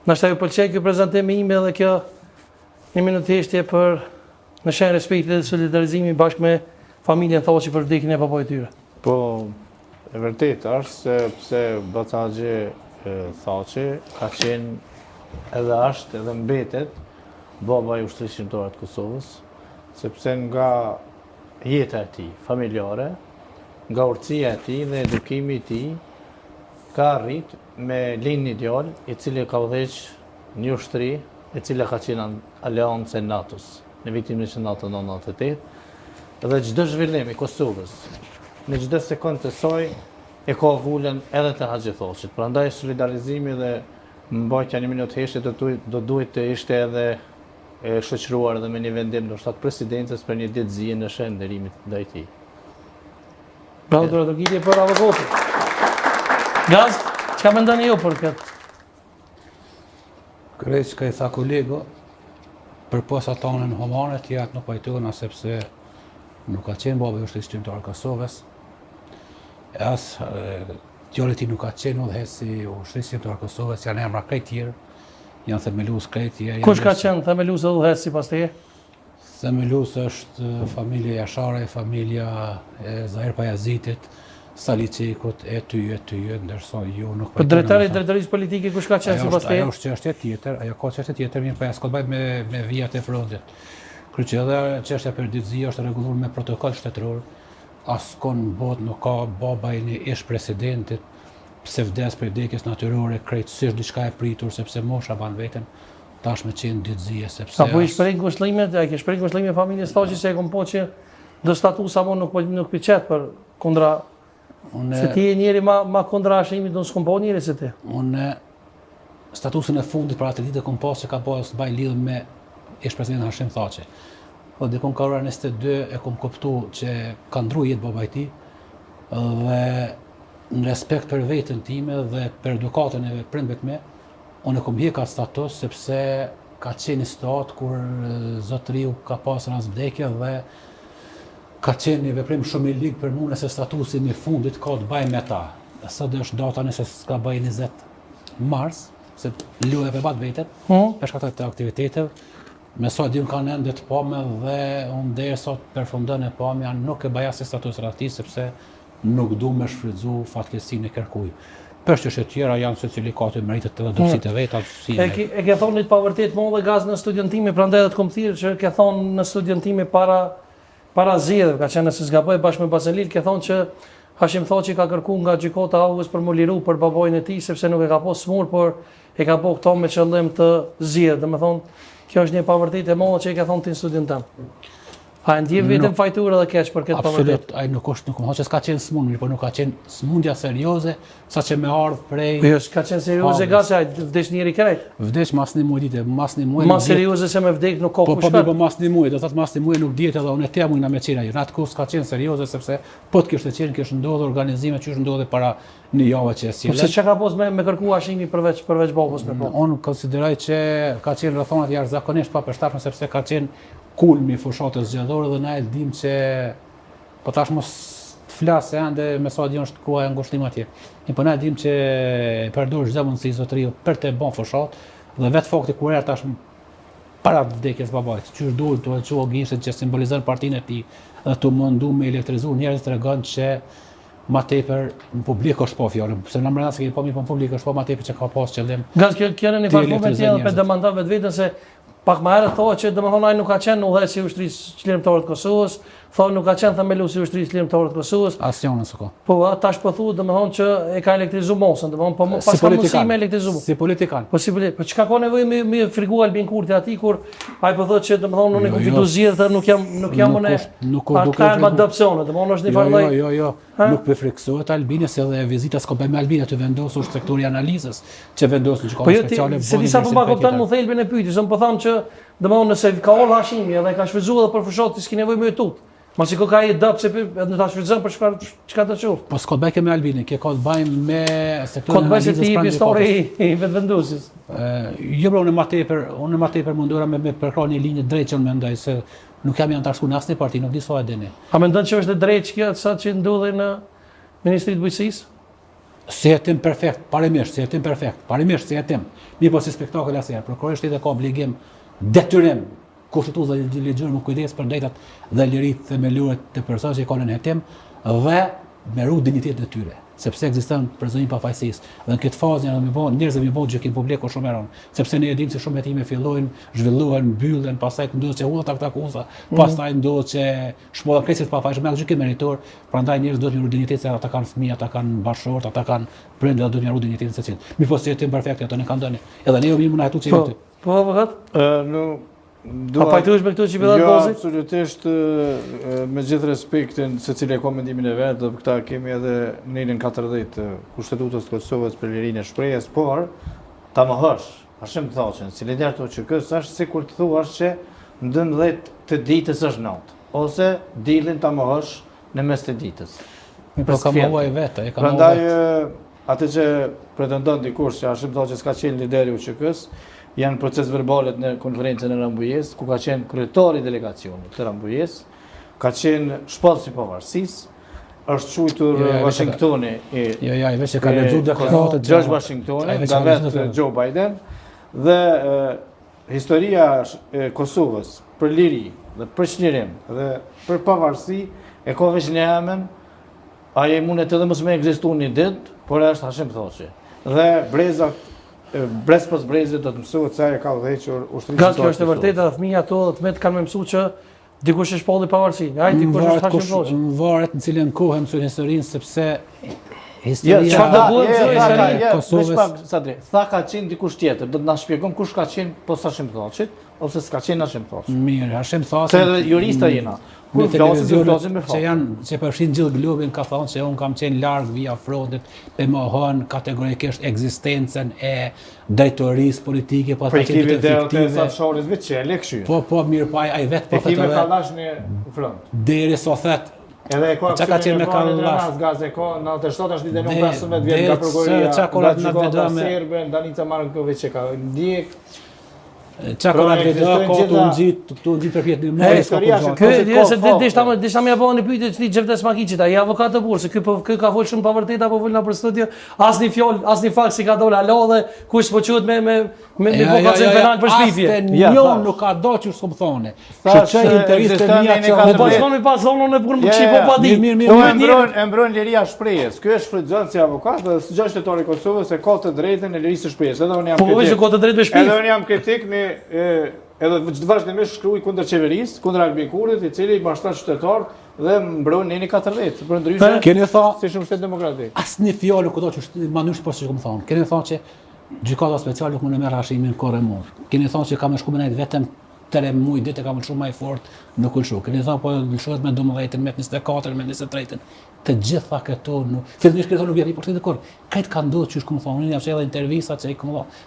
Nashta ju pëlqej ky prezantim im edhe kjo një minutë heshtje për në shenjë respekti dhe solidarizimi bashkë me familjen Thaçi për vdekjen e babait të tyre. Po, e vërtet është se pse Bacaxhi Thaçi ka qenë edhe është edhe mbetet baba i ushtrisë shqiptare të Kosovës, sepse nga jeta e tij familjare, nga urtësia e tij dhe edukimi i tij, ka arrit me linë një djalë i cili ka udhëheq një ushtri e cila ka qenë aleancë e NATO-s në vitin 1998 dhe çdo zhvillim i Kosovës në çdo sekondë të saj e ka vulën edhe të Haxhi Thaçit. Prandaj solidarizimi dhe mbajtja një minutë heshtje do duhet të ishte edhe e shoqëruar edhe me një vendim ndoshta të presidentës për një ditëzie në shenjë nderimit ndaj tij. Bravo Dorogitje për avokatin. Gaz, çka mendoni ju për këtë? Krejt që ka i tha kolego, për posa tonën humane, tjerat nuk pajtojnë, sepse nuk ka qenë baba i ushtrisë shqiptare Kosovës, as djalë i tij nuk ka qenë udhëheqës i ushtrisë shqiptare Kosovës, janë emra krejt tjerë, janë themelues krejt tjerë. Kush ka qenë themelues e udhëheqës sipas teje? Themelues është familja Jashare, familja e Zahir Pajazitit, Salicekut, e ty, ndërsa ju nuk për drejtërisë politike kush ka qenë sipas teje? Ajo është çështje tjetër, ajo ka çështje tjetër, mirë, po ja s'ka të bëjë me vijat e frontit. Kryqëzia edhe çështja për ditëzia është rregulluar me protokoll shtetëror. Askon bot nuk ka baba i një ish presidentit, pse vdes për vdekjes natyrore, krejtësisht diçka e pritur sepse mosha ban veten. Tash me qenë ditëzie sepse. Sa po i shpreh ngushëllimet, ai ke shpreh ngushëllimin e familjes Thaçi se e kom po që do status apo nuk piqet për kundra. Se ti e njeri ma kundra ashimit, do në s'kom po njeri se ti? Unë statusin e fundit për atë ditë kom pas që ka pas të baj lidhë me ish president Hashim Thaçi. Dhe dikon ka ora 22 e kom kuptu që ka ndru jetë baba i tij dhe në respekt për vetën time dhe për edukatën e prindëve me, unë e kom bje ka status sepse ka qenë stat kur zotëriu ka pas rast vdekje dhe ka qenë një veprim shumë i ligë për mua se statusi i fundit ka të bëjë me ta. Sot është data nëse s'ka bëjë 20 mars, se luaj për bat vetet, për shkak të aktiviteteve. Me sa di unë kanë ende të pame dhe unë deri sot përfundon e pamja nuk e bëja si status rati sepse nuk du me shfrytzu fatkeqësinë e kërkuj. Për çështje tjera janë secili ka të meritet edhe dobësitë e veta. E ke thonë të pavërtet më dhe Gaz në studion time, prandaj edhe të kom thirrë që ke thonë në studion time para zgjedhjeve, ka qenë se zgaboj bashkë me Baselil, ke thonë që Hashim Thaçi ka kërkuar nga gjykata August për mu liru për babojnë e tij sepse nuk e ka pas smur, por e ka bëu këto me qëllim të zgjedhë. Domethënë, kjo është një pavërtetë e madhe që e ka thonë ti në studion tënd. A ndjen vetëm fajtur edhe keq për këtë pavërtetë? Absolut, ai nuk është, nuk që s'ka qenë smundje, por nuk ka qenë smundja serioze, saqë me ardh prej. Jo, s'ka qenë serioze Gazi, ai vdes njëri krejt. Vdes mas një muaj ditë, mas një muaj. Mas serioze se me vdek nuk ka kush. Po mas një muaj, do thotë mas një muaj nuk dihet edhe unë te mujna me qenë ai. Natë kur s'ka qenë serioze sepse po të kishte qenë kishte ndodhur organizime që ndodhe para një javë që sjellën. Se çka ka pas me kërkuar Hashimi përveç babës me po. Unë konsideroj që ka qenë rrethonat jashtëzakonisht pa përshtatshme sepse ka qenë kulmi fushatës zgjedhore dhe na e dim që po tash mos të flasë ende me sa di është koha e ngushëllim atje. Po na e dim që përdor çdo mundësi zotëriu për të bën fushat dhe vetë fakti kur er tash para vdekjes babait, çu duhet të çuo gishtin që simbolizon partinë e tij dhe të mundu me elektrizuar njerëz tregon që ma tepër në publik është po fjalën, sepse në mbrana se kemi po në publik është po ma tepër që ka pas qëllim. Gaz kjo në një farë moment edhe për demandon vetveten se pak më herët thonë që domethënë ai nuk ka qenë udhëheqës i ushtrisë çlirimtare të Kosovës, thonë nuk ka qenë themeluesi i ushtrisë çlirimtare të Kosovës. Asnjëna s'ka. Po tash po thuhet domethënë që e ka elektrizuar mosën, domethënë po pas ka mundësi me elektrizuar. Si politikan. Po po çka ka nevojë me frigu Albin Kurti aty kur ai po thotë që domethënë unë nuk do zgjedh nuk jam unë. Nuk do të adopsione, domethënë është një farë lloj. Jo. Nuk përfriksohet Albini se edhe vizita s'ka bëj me Albina të vendosur sektori analizës, që vendosin gjykata speciale. Po se disa po kupton mu thelbin e pyetjes, un po them që domethënë nëse ka ol Hashimi edhe ka shfrytzuar edhe për fushatë s'ka nevojë me tut. Mos i ka ai dop se edhe ta shfrytëzon për çka të qoftë. Po s'ka bëj me Albinin, ke ka të bëj me analizës. sektorin Ka bëj ti histori i vetvendosis. Jo unë më tepër mundura me përkrah një linjë drejtë që unë mendoj se nuk jam janë tashku në asnjë parti, nuk di sa e dini. A mendon që është e drejtë kjo sa që ndodhi në Ministrinë e Bujqësisë? si hetim perfekt, parimisht, si hetim perfekt, parimisht, si hetim. Mi po si spektakël asnjëherë. Prokurori i shtetit ka obligim, detyrim kushtetues dhe ligjor me kujdes për drejtat dhe liritë themelore të personave që kanë në hetim dhe me ru dinjitetin e tyre, sepse ekziston prezumimi i pafajësisë. Dhe në këtë fazë janë më bën njerëz më bën gjykim publik shumë herë, sepse ne e dimë se shumë hetime fillojnë, zhvillohen, mbyllen, pastaj ndodhet që ullat aktakuza, pastaj ndodhet që shmolla kresit pafajshëm me gjykim meritor, prandaj njerëz duhet me ru dinjitetin se ata kanë fëmijë, ata kanë bashkëshort, ata kanë prindër, duhet me ru dinjitetin secilit. Mi po si hetim perfekt ato ne kanë dhënë. Edhe ne jemi më na këtu që vetë. Po avokat? Dua pajtohesh me këto që vetë Bozi? Absolutisht, me gjithë respektin se cili ka mendimin e vet, do këta kemi edhe në 40 të Kushtetutës të Kosovës për lirinë e shprehjes, por ta mohosh, Hashim Thaçin, si lider të OÇK-s është sikur të thuash që në 12 të ditës është natë, ose dilin ta mohosh në mes të ditës. Po ka mohuaj vetë, e ka mohuaj. Prandaj atë që pretendon dikush që Hashim Thaçi s'ka qenë lideri i OÇK-s, janë proces verbalet në konferencën e Rambujës, ku ka qenë kryetari i delegacionit të Rambujës, ka qenë shpallësi i pavarësisë, është quajtur Washingtoni i veç e ka lexuar deklaratën George Washingtoni, nga vetë Joe Biden, dhe historia e Kosovës për liri dhe për çlirim dhe për pavarësi e ka veç në emën, ai mundet edhe mos më ekzistuar një ditë, por është Hashim Thaçi. Dhe brezat brez pas brezit do të mësohet se ai ka udhëhequr ushtrisë. Kjo është e vërtetë, edhe fëmijët ato të me të kanë më mësuar që dikush është shpalli pavarësi. Ai dikush është Hashim Thaçi. Varet në cilën kohë mësojnë historinë sepse historia çfarë do bëhet historia Kosovës. Sadri, tha ka qenë dikush tjetër, do të na shpjegon kush ka qenë post Hashim Thaçit ose s'ka qenë Hashim Thaçi. Mirë, Hashim Thaçi. Se edhe jurista jena. Kur flasim do të flasim me fakt. Që përfshin gjithë globin ka thonë se un kam qenë larg via frontit, pe mohon kategorikisht ekzistencën e drejtorisë politike pa të qenë efektive. Sa shohës vetë çelë kështu. Po mirë, po ai vet po thotë. Ti ka dash në front. Deri sa thet. Edhe ka qenë me kallash. Gazë ka 97 është ditë 15 vjet nga prokuroria. Çakolat na vetë me Serbë, Danica Marković ka ndjek. Çakolat vetë ka të ngjit për pjetë më. Historia është dishta më bëni pyetje çti Xhevdes Makiçit, ai avokat të burse, ky ka fol shumë pa vërtet apo vol na për studio, asnjë fjalë, asnjë fakt si ka dole alo dhe kush po quhet me bokacën penal për shpifje. Jo, nuk ka doçur s'm thonë. Që intervistë mia që po bashkon me pas zonën e punë çipo pa di. E mbron liria shprehjes. Ky është frytzon si avokat dhe si gjashtë shtetori i Kosovës e ka të drejtën e lirisë së shprehjes. Edhe unë jam kritik. Po vetë ka të drejtë me shpifje. Edhe unë jam kritik me edhe vazhdimisht shkruaj kundër qeverisë, kundër Albin Kurrit, i cili mbashton qytetarët dhe mbron në 40. Për ndryshe, keni thënë si shumë shtet demokratik. Asnjë fjalë kudo që manush po sikur më thon. Keni thënë që gjykata speciale nuk mund të merr Hashimin korremor. Keni thënë që kam shkuar me nejt vetëm 3 muaj ditë kam shumë më i fortë në kulshu. Keni thënë po lëshohet me 12, me 24, me 23. Të gjitha këto nuk fillimisht këto nuk vjen i portit kur. Këtë ka ndodhur çish kom thonë, ja çela intervista që ai kom thonë.